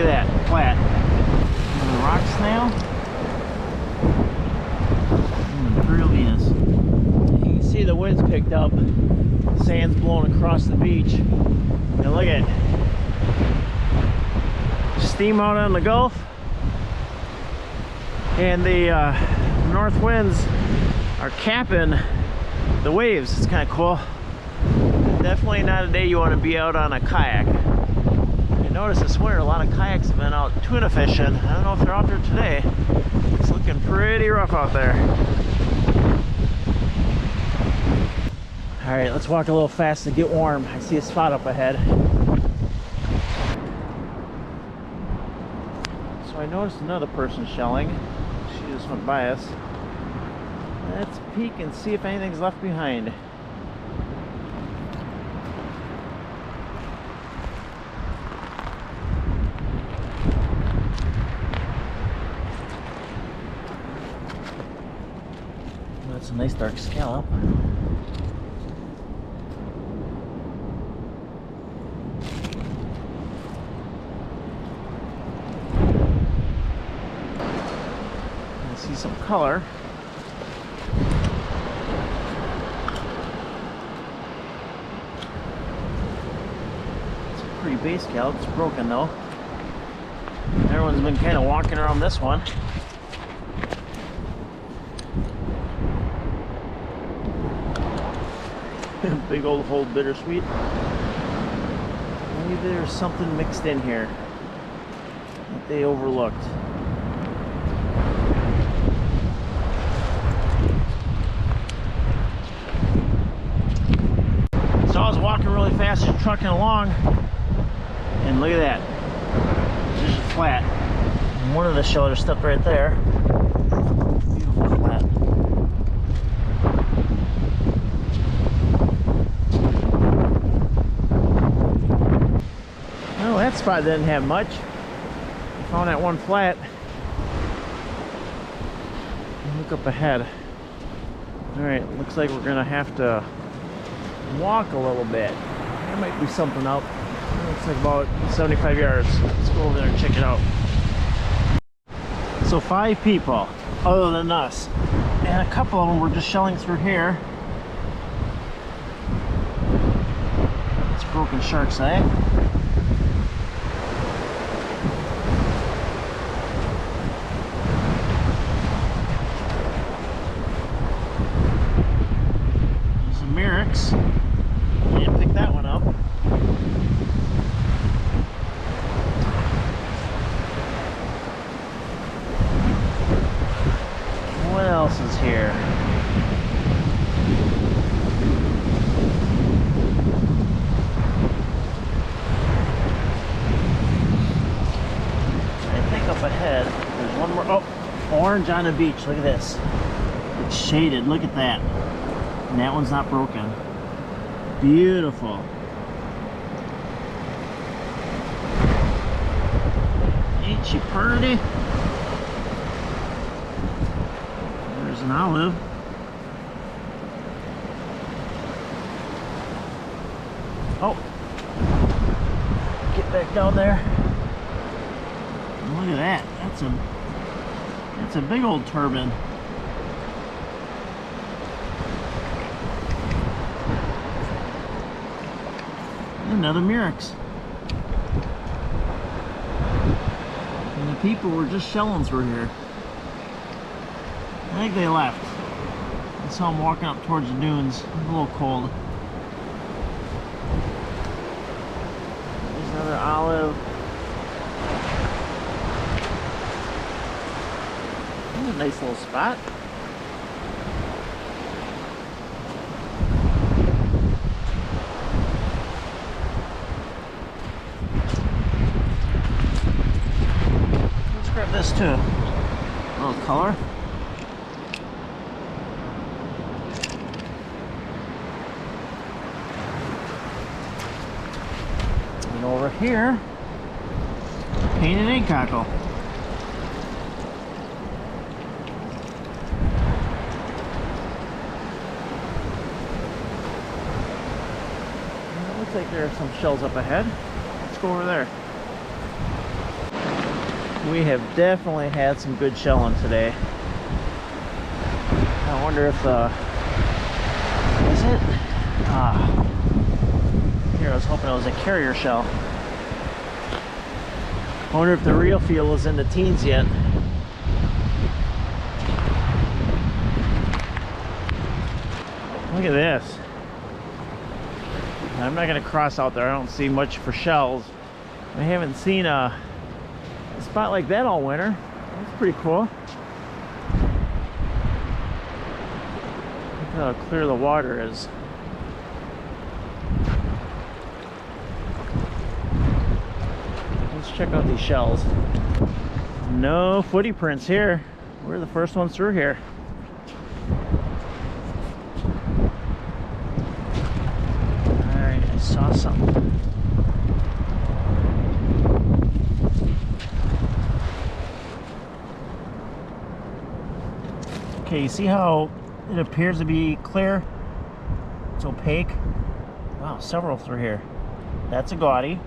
at that, flat. And the rock snail. Brilliance. You can see the wind's picked up. Sand's blowing across the beach. And look at it. Steam out on the Gulf. And the north winds are capping the waves. It's kind of cool. Definitely not a day you want to be out on a kayak. You notice this winter a lot of kayaks have been out tuna fishing. I don't know if they're out there today. It's looking pretty rough out there. Alright, let's walk a little fast and get warm. I see a spot up ahead. So I noticed another person shelling. She just went by us. Let's peek and see if anything's left behind. That's a nice dark scallop. I see some color. It's a pretty base scallop. It's broken though. Everyone's been kind of walking around this one. Big old hole bittersweet. Maybe there's something mixed in here that they overlooked. So I was walking really fast, just trucking along, and look at that. This is flat. And one of the shoulders stuck right there. Beautiful flat. Oh, that spot didn't have much. I found that one flat. Look up ahead. Alright, looks like we're gonna have to walk a little bit. There might be something out. Looks like about 75 yards. Let's go over there and check it out. So 5 people, other than us. And a couple of them were just shelling through here. It's broken shark's eye. Can't pick that one up. What else is here? I think up ahead there's one more. Oh, orange on the beach. Look at this. It's shaded. Look at that. And that one's not broken. Beautiful. Ain't she pretty? There's an olive. Oh. Get back down there. Look at that. That's a big old turbine. Another Murex. And the people were just shelling through here. I think they left. I saw them walking up towards the dunes. It was a little cold. There's another olive. That's a nice little spot. Grab this too. A little color. And over here, painted egg cockle. It looks like there are some shells up ahead. Let's go over there. We have definitely had some good shelling today. I wonder if is it? Here, I was hoping it was a carrier shell. I wonder if the real feel is in the teens yet. Look at this. I'm not going to cross out there. I don't see much for shells. I haven't seen a spot like that all winter. That's pretty cool. Look how clear the water is. Let's check out these shells. No footy prints here. We're the first ones through here. Alright, I saw something. Okay, you see how it appears to be clear? It's opaque. Wow, several through here. That's a gaudy.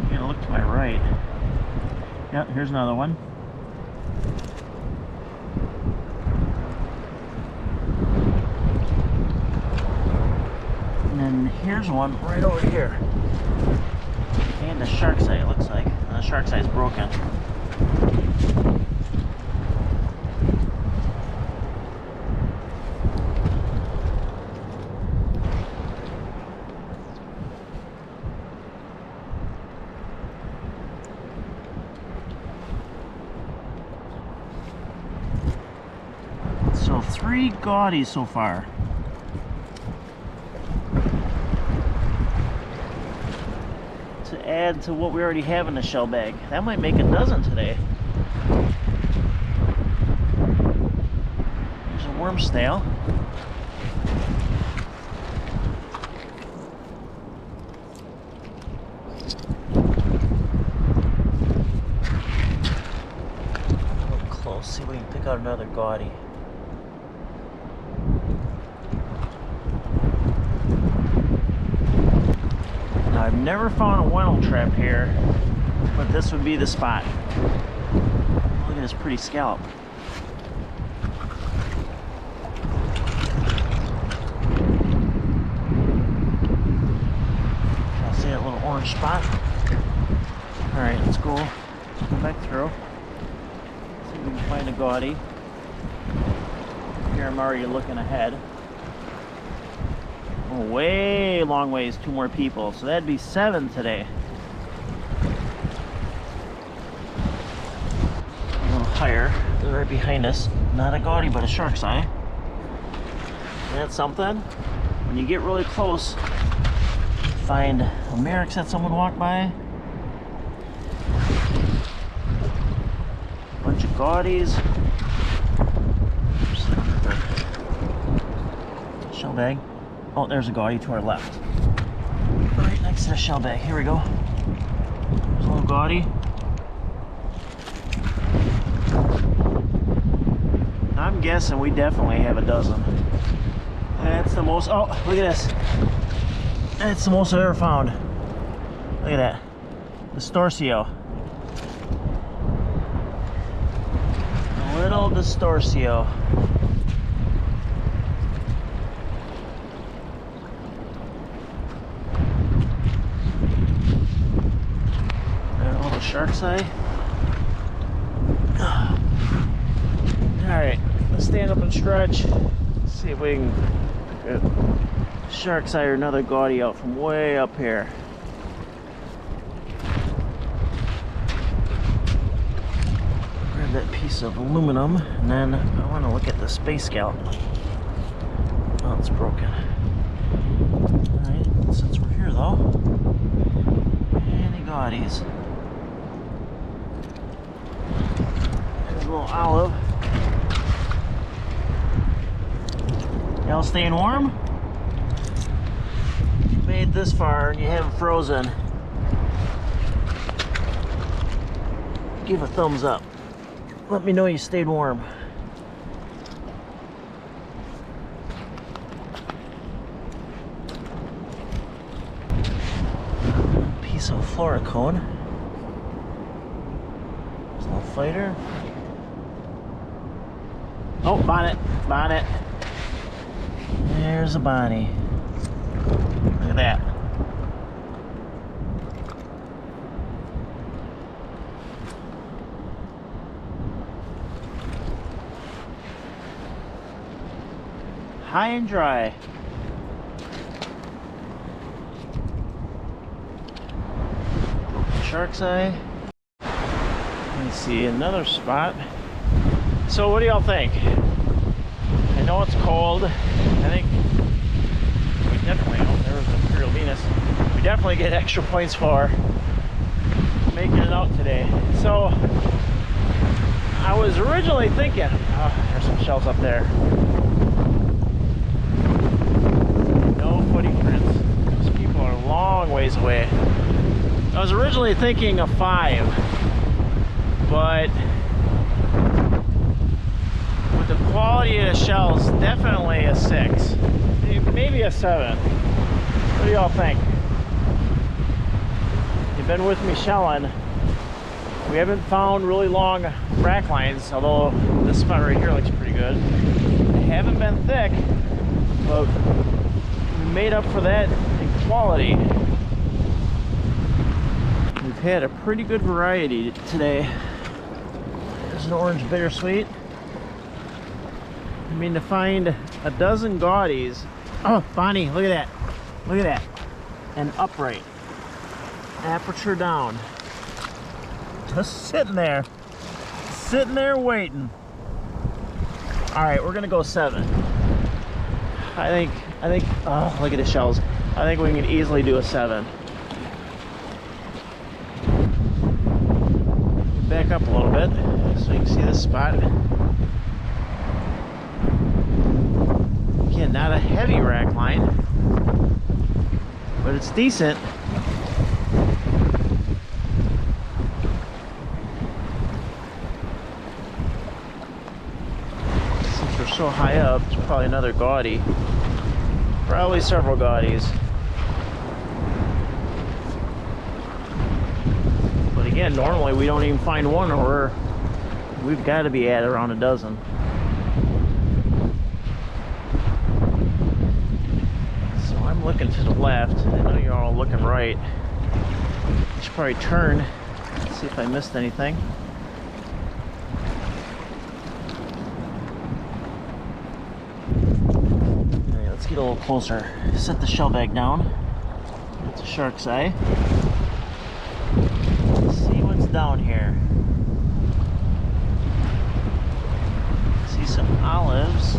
I'm gonna look to my right. Yep, here's another one. And then here's one right over here. And the shark's eye, it looks like. And the shark's eye is broken. So 3 gaudies so far. To add to what we already have in the shell bag. That might make a dozen today. There's a worm snail. Look close, see if we can pick out another gaudy. I've never found a Wennel trap here, but this would be the spot. Look at this pretty scallop. I see that little orange spot. Alright, let's go back through. See if we can find a gaudy. Here I'm already looking ahead. Oh, way long ways, 2 more people. So that'd be 7 today. A little higher. They're right behind us. Not a gaudy, but a shark's eye. That's something. When you get really close, find a merrick's that someone walked by. A bunch of gaudies. Shell bag. Oh, there's a gaudy to our left. Right next to the shell bag. Here we go. There's a little gaudy. I'm guessing we definitely have a dozen. That's the most, oh, look at this. That's the most I've ever found. Look at that. Distorcio. A little Distorcio. Shark's eye. Alright, let's stand up and stretch. Let's see if we can get shark's eye or another gaudy out from way up here. Grab that piece of aluminum, and then I want to look at the space scallop. Oh, it's broken. Alright, since we're here though, any gaudies? A little olive. Y'all staying warm? You made this far and you haven't frozen. Give a thumbs up. Let me know you stayed warm. fluorocone. There's a little fighter. Oh, bonnet, bonnet. There's a Bonnie. Look at that. High and dry. Shark's eye. Let me see another spot. So what do y'all think? I know it's cold. I think we definitely, oh, there was Imperial Venus. We definitely get extra points for making it out today. So I was originally thinking, oh, there's some shells up there. No footy prints. Those people are a long ways away. I was originally thinking a 5, but with the quality of the shells, definitely a 6, maybe a 7. What do y'all think? You've been with me shelling. We haven't found really long rack lines, although this spot right here looks pretty good. They haven't been thick, but we made up for that in quality. We've had a pretty good variety today. There's an orange bittersweet. I mean, to find a dozen gaudies. Oh, Bonnie, look at that. Look at that. And upright. Aperture down. Just sitting there. Sitting there waiting. Alright, we're gonna go 7. I think, oh, look at the shells. I think we can easily do a 7. Back up a little bit so you can see this spot. Again, not a heavy rack line, but it's decent. Since we're so high up, it's probably another gaudy. Probably several gaudies. Again, normally we don't even find one, or we've got to be at around a dozen. So I'm looking to the left. I know you're all looking right. I should probably turn, see if I missed anything. Alright, let's get a little closer. Set the shell bag down. It's a shark's eye. Down here. See some olives.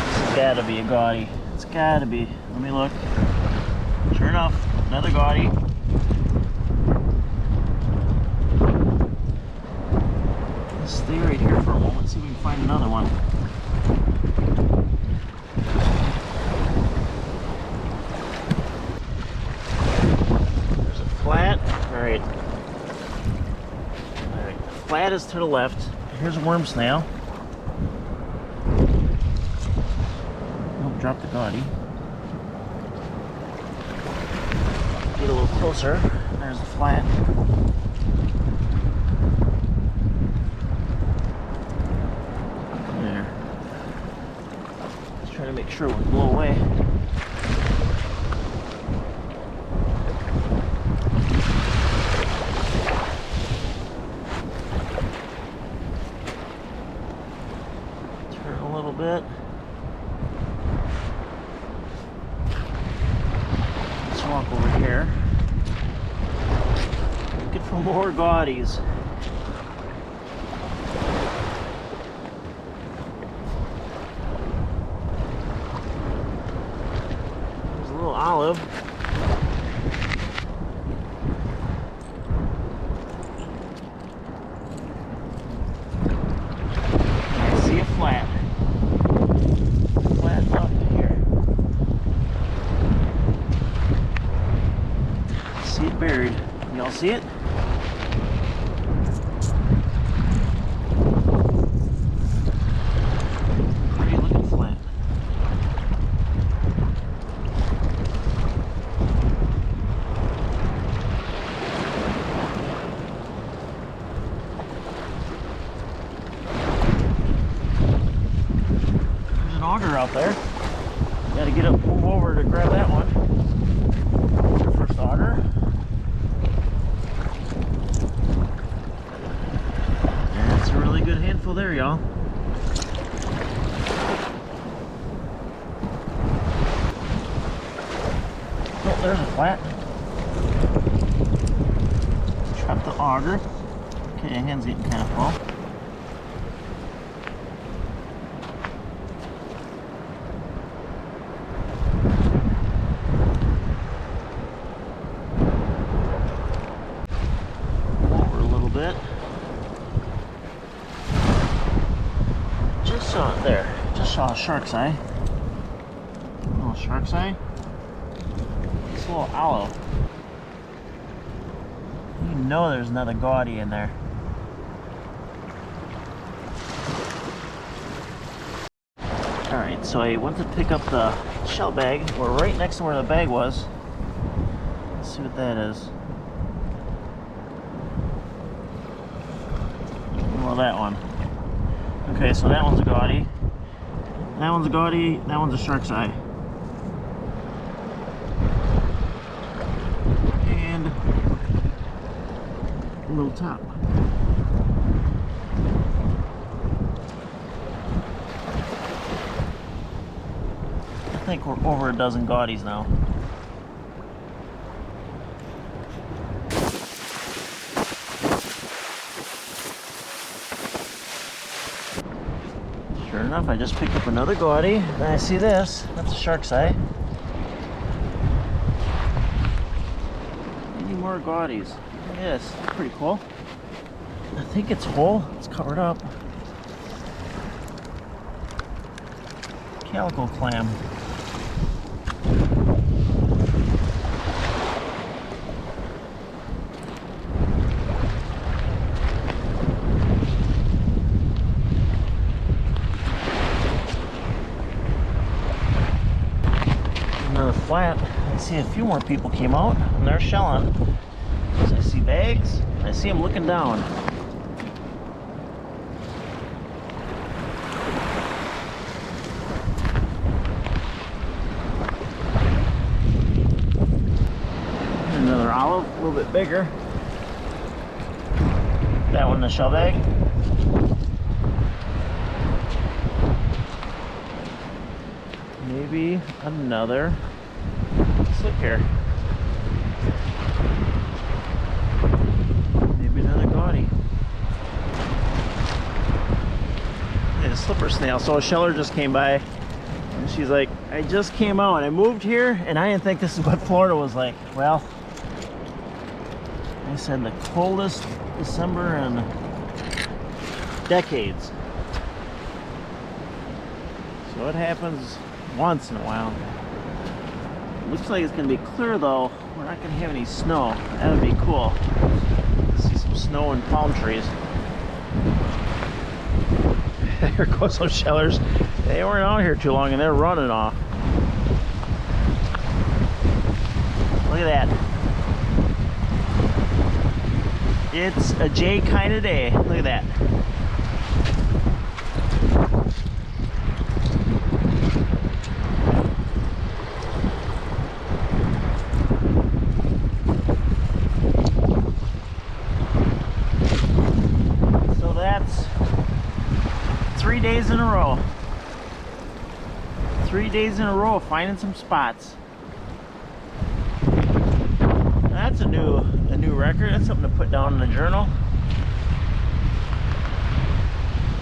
It's gotta be a gaudy. It's gotta be. Let me look. Sure enough, another gaudy. Let's stay right here for a moment, see if we can find another one. Flat. Alright. Alright. Flat is to the left. Here's a worm snail. Oh, drop the gaudy. Get a little closer. There's the flat. There. Just trying to make sure it won't blow away. Bit. Let's walk over here. Looking for more gaudies. There's a little olive. I see a flat. Up here. See it buried. Y'all see it? auger out there. Got to move over to grab that one. First auger. That's a really good handful there, y'all. Oh, there's a flat. Drop the auger. Okay, hand's getting kind of full. Over a little bit. Just saw it there. Just saw a shark's eye. A little shark's eye. It's a little olive. You know there's another gaudy in there. Alright, so I went to pick up the shell bag. We're right next to where the bag was. Let's see what that is. Well, that one. Okay, so that one's a gaudy. That one's a gaudy. That one's a shark's eye. And a little top. I think we're over a dozen gaudies now. Sure enough, I just picked up another gaudy. And I see this. That's a shark's eye. Any more gaudies? Yes, that's pretty cool. I think it's whole. It's covered up. Calico clam. Another flat. I see a few more people came out and they're shelling. So I see bags. I see them looking down. Another olive, a little bit bigger. That one in the shell bag. Maybe another slip here. Maybe another gaudy. Yeah, a slipper snail. So a sheller just came by and she's like, I just came out. I moved here and I didn't think this is what Florida was like. Well, I said the coldest December in decades. So it happens once in a while. Looks like it's going to be clear though. We're not going to have any snow. That would be cool. See some snow and palm trees. Here goes those shellers. They weren't out here too long and they're running off. Look at that. It's a J kind of day. Look at that. So that's 3 days in a row. 3 days in a row of finding some spots. That's a new record. That's something to put down in the journal.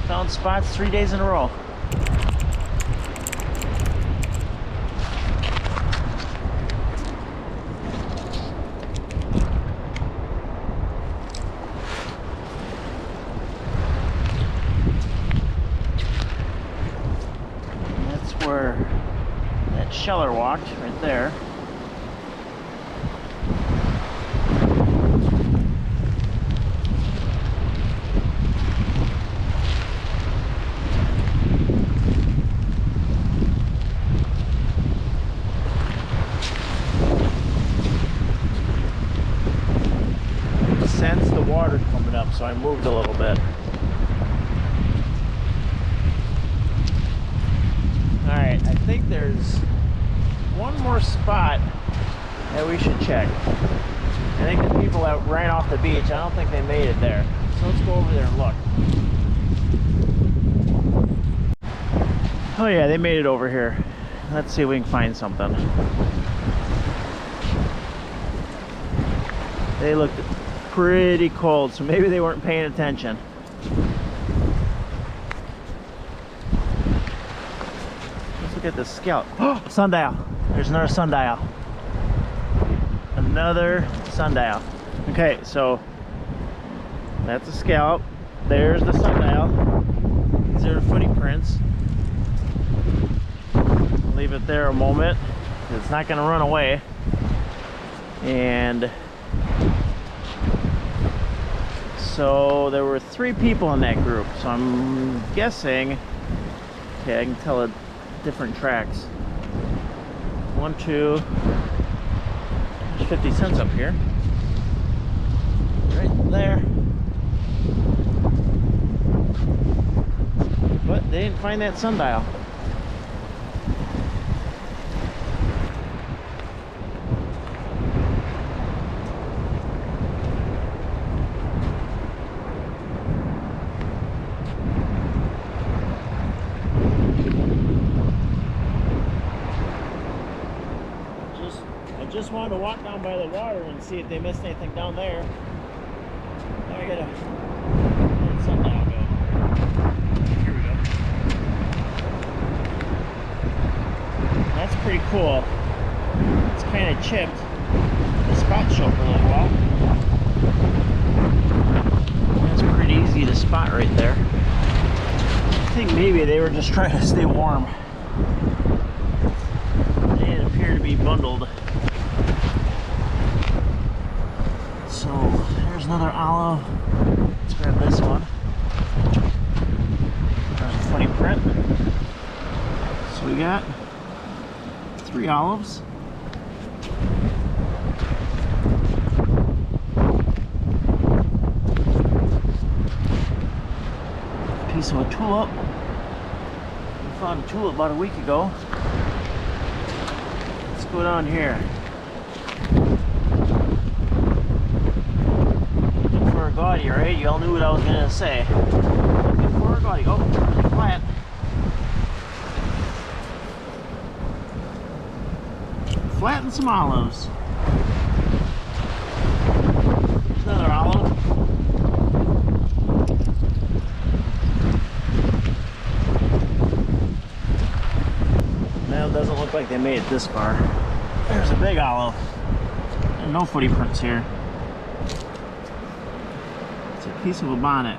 Found spots 3 days in a row. And that's where that sheller walked, right there. Sense the water coming up, so I moved a little bit. Alright, I think there's one more spot that we should check. I think the people that ran off the beach, I don't think they made it there. So let's go over there and look. Oh yeah, they made it over here. Let's see if we can find something. They looked pretty cold, so maybe they weren't paying attention. Let's look at the scout. Oh, sundial. There's another sundial. Another sundial. Okay, so that's a scallop. There's the sundial. These are the footy prints. Leave it there a moment. It's not going to run away. And so there were 3 people in that group. So I'm guessing, okay, I can tell it different tracks. 1, 2. There's 50 cents up here. Right there. But they didn't find that sundial. Just wanted to walk down by the water and see if they missed anything down there. Now I gotta let sundial go. Here we go. That's pretty cool. It's kind of chipped. The spot show for a little while. That's pretty easy to spot right there. I think maybe they were just trying to stay warm. They didn't appear to be bundled. So there's another olive. Let's grab this one. There's a funny print. So we got 3 olives. A piece of a tulip. We found a tulip about a week ago. Let's go down here. Gaudy, right? You all knew what I was gonna say. Looking for a gaudy. Oh, flat. Flat and some olives. There's another olive. Well, it doesn't look like they made it this far. There's a big olive. And no footy prints here. Piece of a bonnet.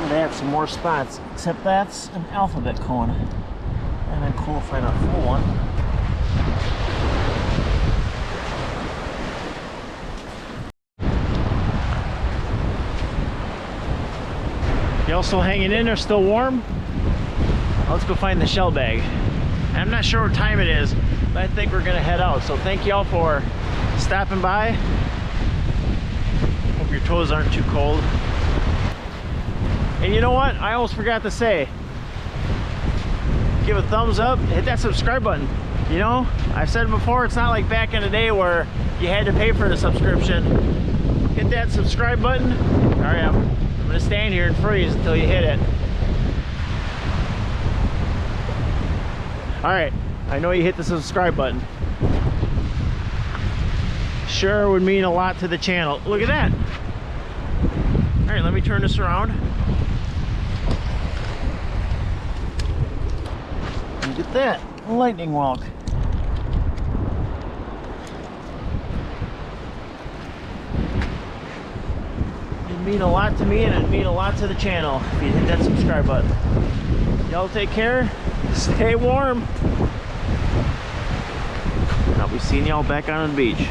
They have some more spots, except that's an alphabet cone. And then cool to find a full one. Y'all still hanging in there? Still warm? Let's go find the shell bag. I'm not sure what time it is, but I think we're gonna head out. So thank y'all for stopping by. Hope your toes aren't too cold. And you know what? I almost forgot to say, give a thumbs up, hit that subscribe button. You know, I've said it before, it's not like back in the day where you had to pay for the subscription. Hit that subscribe button. All right, I'm gonna stand here and freeze until you hit it. Alright, I know you hit the subscribe button. Sure would mean a lot to the channel. Look at that. Alright, let me turn this around. Look at that. Lightning walk. It'd mean a lot to me and it'd mean a lot to the channel if you hit that subscribe button. Y'all take care. Stay warm. I'll be seeing y'all back on the beach.